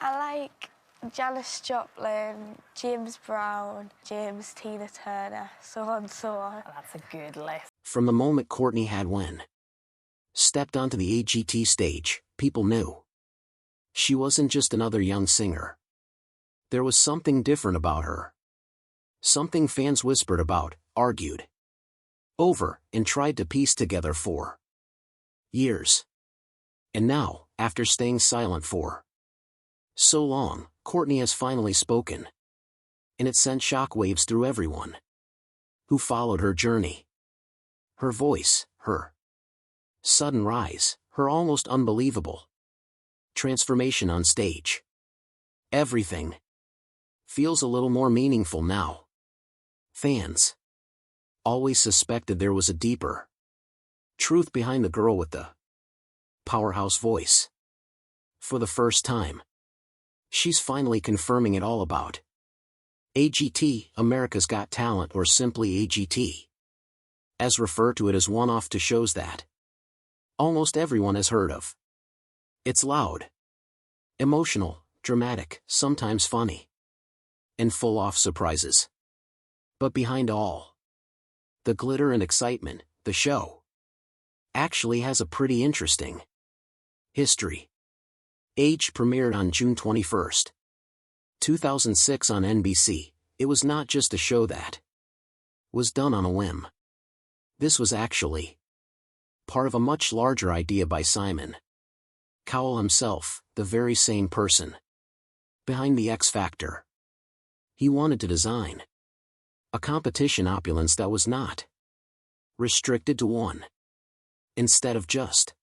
I like Janis Joplin, James Brown, James Tina Turner, so on and so on. That's a good list. From the moment Courtney Hadwin stepped onto the AGT stage, people knew she wasn't just another young singer. There was something different about her. Something fans whispered about, argued over, and tried to piece together for years. And now, after staying silent for so long, Courtney has finally spoken. And it sent shockwaves through everyone who followed her journey. Her voice, her sudden rise, her almost unbelievable transformation on stage. Everything feels a little more meaningful now. Fans always suspected there was a deeper truth behind the girl with the powerhouse voice. For the first time, she's finally confirming it all about AGT, America's Got Talent, or simply AGT, as refer to it as one-off to shows that almost everyone has heard of. It's loud, emotional, dramatic, sometimes funny, and full of surprises. But behind all the glitter and excitement, the show actually has a pretty interesting history. AGT premiered on June 21, 2006 on NBC. It was not just a show that was done on a whim. This was actually part of a much larger idea by Simon Cowell himself, the very same person behind the X Factor. He wanted to design a competition opulence that was not restricted to one. Instead of just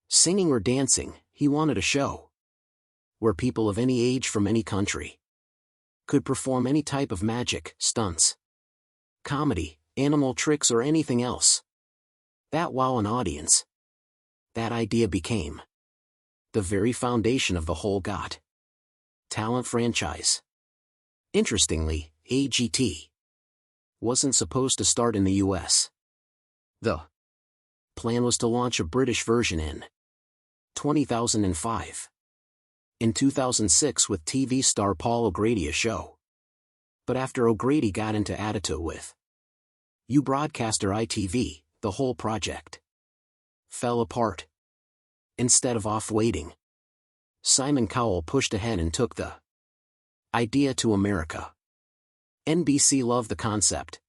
singing or dancing, he wanted a show where people of any age from any country could perform any type of magic, stunts, comedy, animal tricks, or anything else that wow an audience. That idea became the very foundation of the whole Got Talent franchise. Interestingly, AGT wasn't supposed to start in the US. The plan was to launch a British version in 2005. In 2006 with TV star Paul O'Grady a show. But after O'Grady got into attitude with broadcaster ITV, the whole project fell apart. Instead of off-waiting, Simon Cowell pushed ahead and took the idea to America. NBC loved the concept,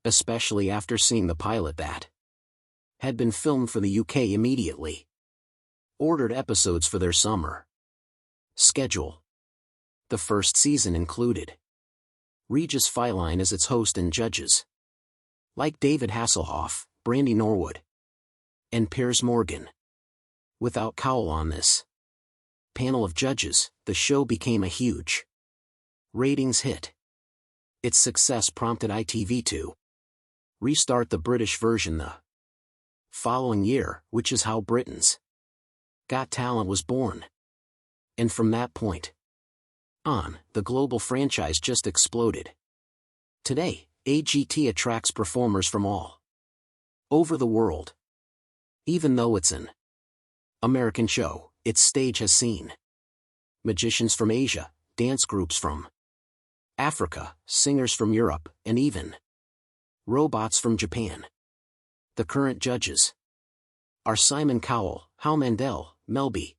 especially after seeing the pilot that had been filmed for the UK. Immediately ordered episodes for their summer schedule. The first season included Regis Philbin as its host and judges like David Hasselhoff, Brandy Norwood, and Piers Morgan. Without Cowell on this panel of judges, the show became a huge ratings hit. Its success prompted ITV to restart the British version the following year, which is how Britain's Got Talent was born. And from that point on, the global franchise just exploded. Today, AGT attracts performers from all over the world. Even though it's an American show, its stage has seen magicians from Asia, dance groups from Africa, singers from Europe, and even robots from Japan. The current judges are Simon Cowell, Hal Mandel, Melby,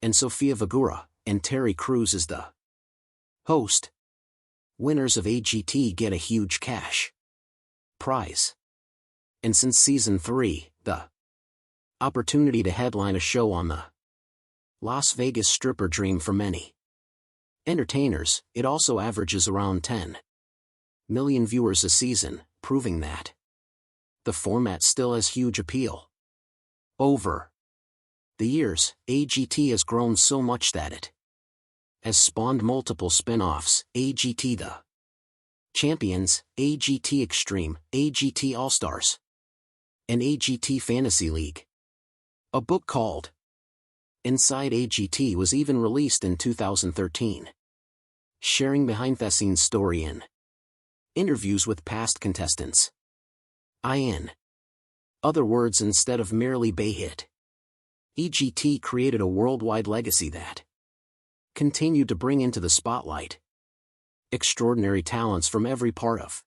and Sofia Vergara, and Terry Crews is the host. Winners of AGT get a huge cash prize. And since season 3, the opportunity to headline a show on the Las Vegas Strip a dream for many entertainers. It also averages around 10 million viewers a season, proving that the format still has huge appeal. Over the years, AGT has grown so much that it has spawned multiple spin-offs: AGT The Champions, AGT Extreme, AGT All-Stars, and AGT Fantasy League. A book called Inside AGT was even released in 2013, sharing behind-the-scenes story and interviews with past contestants. In other words, instead of merely Bay hit, AGT created a worldwide legacy that continued to bring into the spotlight extraordinary talents from every part of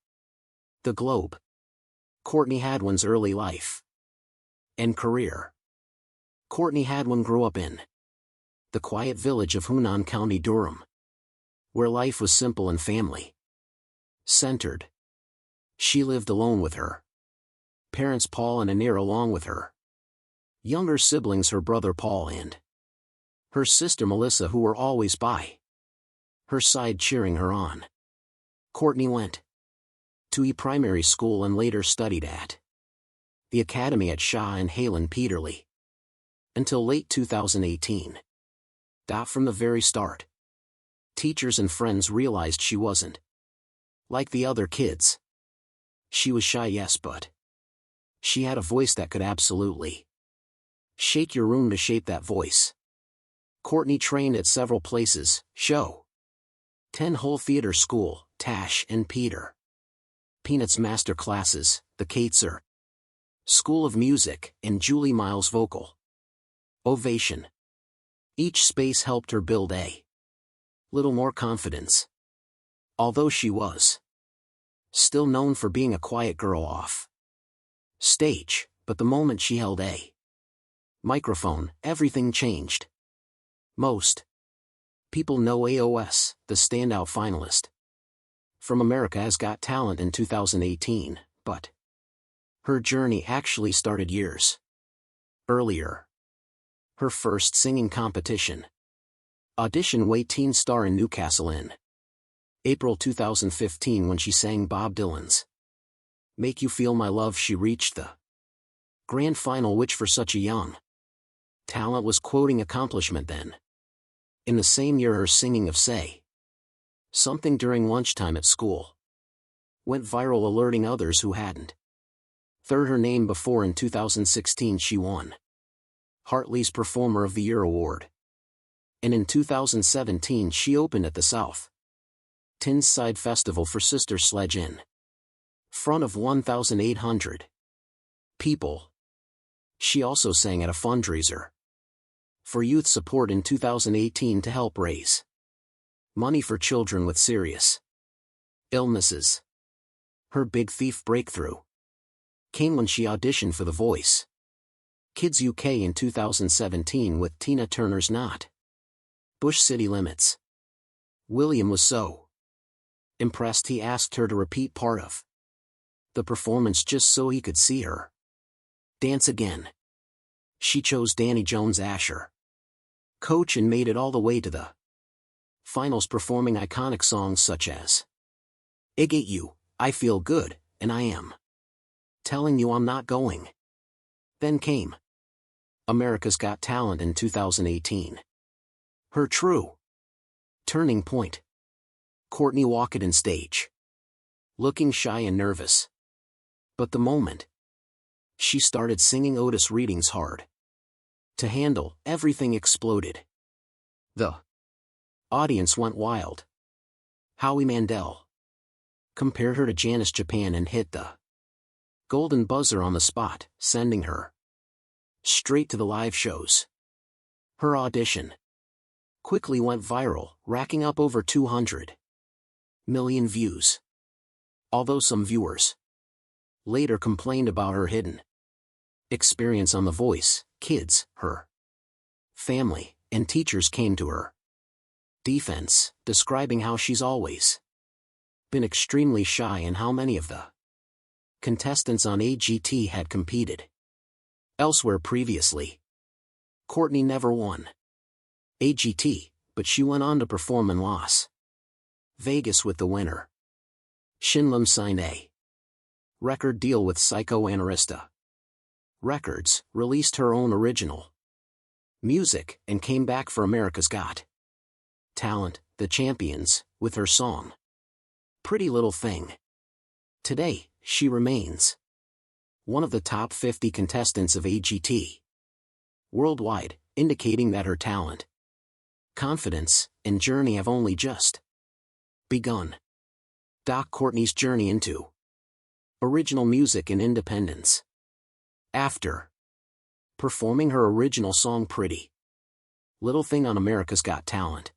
the globe. Courtney Hadwin's early life and career. Courtney Hadwin grew up in the quiet village of Hunan, County Durham, where life was simple and family-centered. She lived alone with her parents Paul and Anir, along with her younger siblings, her brother Paul and her sister Melissa, who were always by her side cheering her on. Courtney went to primary school and later studied at the academy at Shaw and Halen Peterlee until late 2018. From the very start, teachers and friends realized she wasn't like the other kids. She was shy, yes, but she had a voice that could absolutely shake your room. To shape that voice, Courtney trained at several places: Show 10 Whole Theater School, Tash and Peter Peanuts Master Classes, the Kaitzer School of Music, and Julie Miles Vocal Ovation. Each space helped her build a little more confidence, although she was still known for being a quiet girl off stage. But the moment she held a microphone, everything changed. Most people know AOS, the standout finalist from America's Got Talent in 2018, but her journey actually started years earlier. Her first singing competition audition was Teen Star in Newcastle in April 2015, when she sang Bob Dylan's Make You Feel My Love. She reached the grand final, which for such a young talent was quoting accomplishment then. In the same year, her singing of Say Something during lunchtime at school went viral, alerting others who hadn't heard her name before. In 2016, she won Hartley's Performer of the Year award. And in 2017, she opened at the South Tyneside Festival for Sister Sledge in front of 1,800 people. She also sang at a fundraiser for youth support in 2018 to help raise money for children with serious illnesses. Her Big Thief breakthrough came when she auditioned for The Voice Kids UK in 2017 with Tina Turner's Not Bush City Limits. William was so impressed he asked her to repeat part of the performance just so he could see her dance again. She chose Danny Jones Asher coach and made it all the way to the finals, performing iconic songs such as I Get You, I Feel Good, and I Am Telling You I'm Not Going. Then came America's Got Talent in 2018. Her true turning point. Courtney walked in stage looking shy and nervous. But the moment she started singing Otis Reading's Hard to Handle, everything exploded. The audience went wild. Howie Mandel compared her to Janis Joplin and hit the golden buzzer on the spot, sending her straight to the live shows. Her audition quickly went viral, racking up over 200 million views. Although some viewers later complained about her hidden experience on The Voice Kids, her family and teachers came to her defense, describing how she's always been extremely shy and how many of the contestants on AGT had competed elsewhere previously. Courtney never won AGT, but she went on to perform in Las Vegas with the winner. Shin Lim signed a record deal with Psychoanarista Records, released her own original music, and came back for America's Got Talent, The Champions, with her song Pretty Little Thing. Today, she remains one of the top 50 contestants of AGT worldwide, indicating that her talent, confidence, and journey have only just begun. Courtney's journey into original music and independence. After performing her original song Pretty Little Thing on America's Got Talent,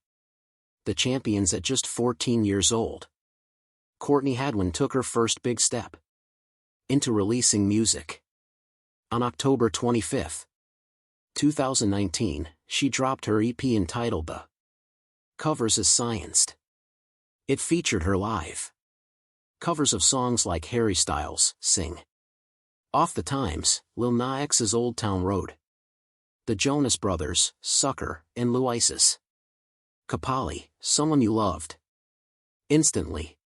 The champions at just 14 years old. Courtney Hadwin took her first big step into releasing music. On October 25, 2019, she dropped her EP entitled The Covers as Scienced. It featured her live covers of songs like Harry Styles' Sing, Off the Times, Lil Nas X's Old Town Road, the Jonas Brothers' Sucker, and Luisa's Capali, Someone You Loved. Instantly,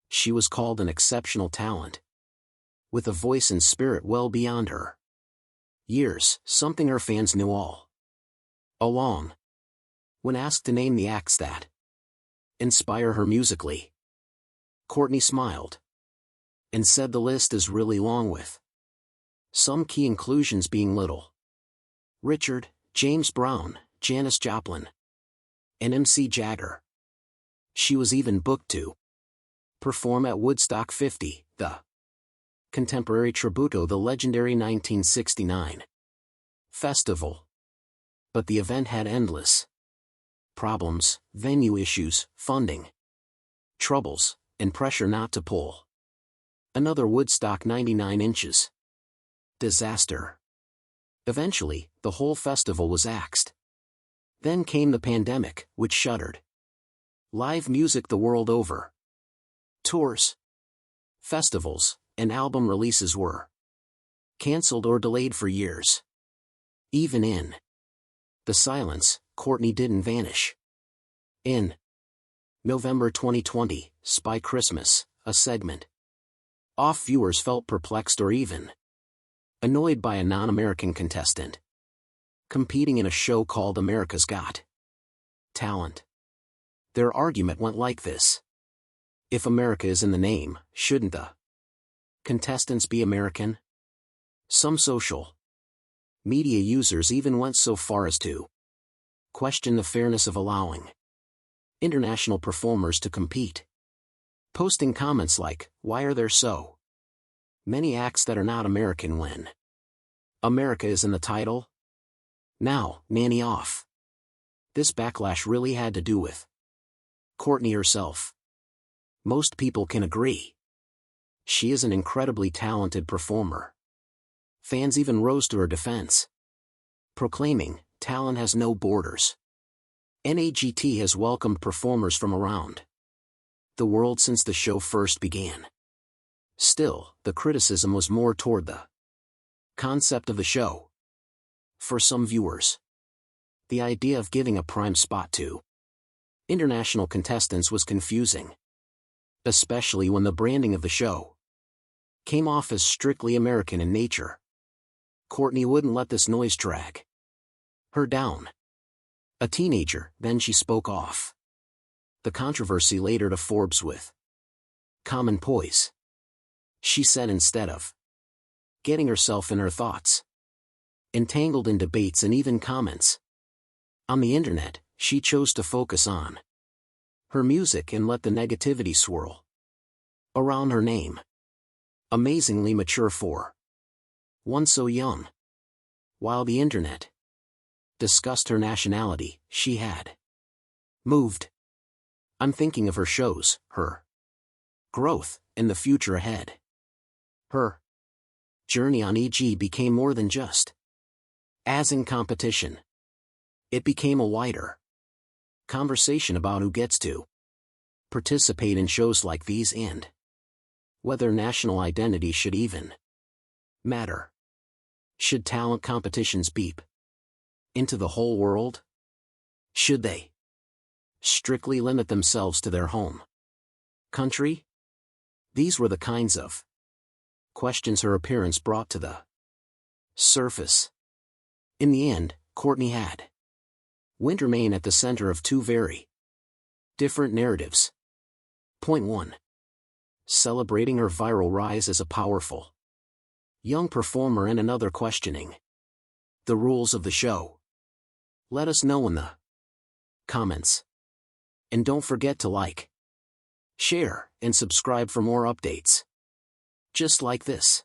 she was called an exceptional talent, with a voice and spirit well beyond her years, something her fans knew all along. When asked to name the acts that inspire her musically, Courtney smiled and said the list is really long, with some key inclusions being Little Richard, James Brown, Janis Joplin, and MC Jagger. She was even booked to perform at Woodstock 50, the contemporary tributo the legendary 1969 festival. But the event had endless problems, venue issues, funding troubles, and pressure not to pull another Woodstock 99 inches disaster. Eventually, the whole festival was axed. Then came the pandemic, which shuttered live music the world over. Tours, festivals, and album releases were canceled or delayed for years. Even in the silence, Courtney didn't vanish. In November 2020, Spy Christmas, a segment off, viewers felt perplexed or even annoyed by a non-American contestant competing in a show called America's Got Talent. Their argument went like this: if America is in the name, shouldn't the contestants be American? Some social media users even went so far as to question the fairness of allowing international performers to compete, posting comments like, "Why are there so many acts that are not American when America is in the title? Now, nanny off." This backlash really had to do with Courtney herself. Most people can agree she is an incredibly talented performer. Fans even rose to her defense, proclaiming, "Talent has no borders." AGT has welcomed performers from around the world since the show first began. Still, the criticism was more toward the concept of the show. For some viewers, the idea of giving a prime spot to international contestants was confusing, especially when the branding of the show came off as strictly American in nature. Courtney wouldn't let this noise drag her down. A teenager, then she spoke off the controversy later to Forbes with common poise. She said instead of getting herself and her thoughts entangled in debates and even comments on the internet, she chose to focus on her music and let the negativity swirl around her name. Amazingly mature for one so young. While the internet discussed her nationality, she had moved. I'm thinking of her shows, her growth, and the future ahead. Her journey on EG became more than just as in competition. It became a wider conversation about who gets to participate in shows like these and whether national identity should even matter. Should talent competitions beep into the whole world? Should they strictly limit themselves to their home country? These were the kinds of questions her appearance brought to the surface. In the end, Courtney Hadwin remained at the center of two very different narratives. Point 1. Celebrating her viral rise as a powerful young performer, and another questioning the rules of the show. Let us know in the comments. And don't forget to like, share, and subscribe for more updates just like this.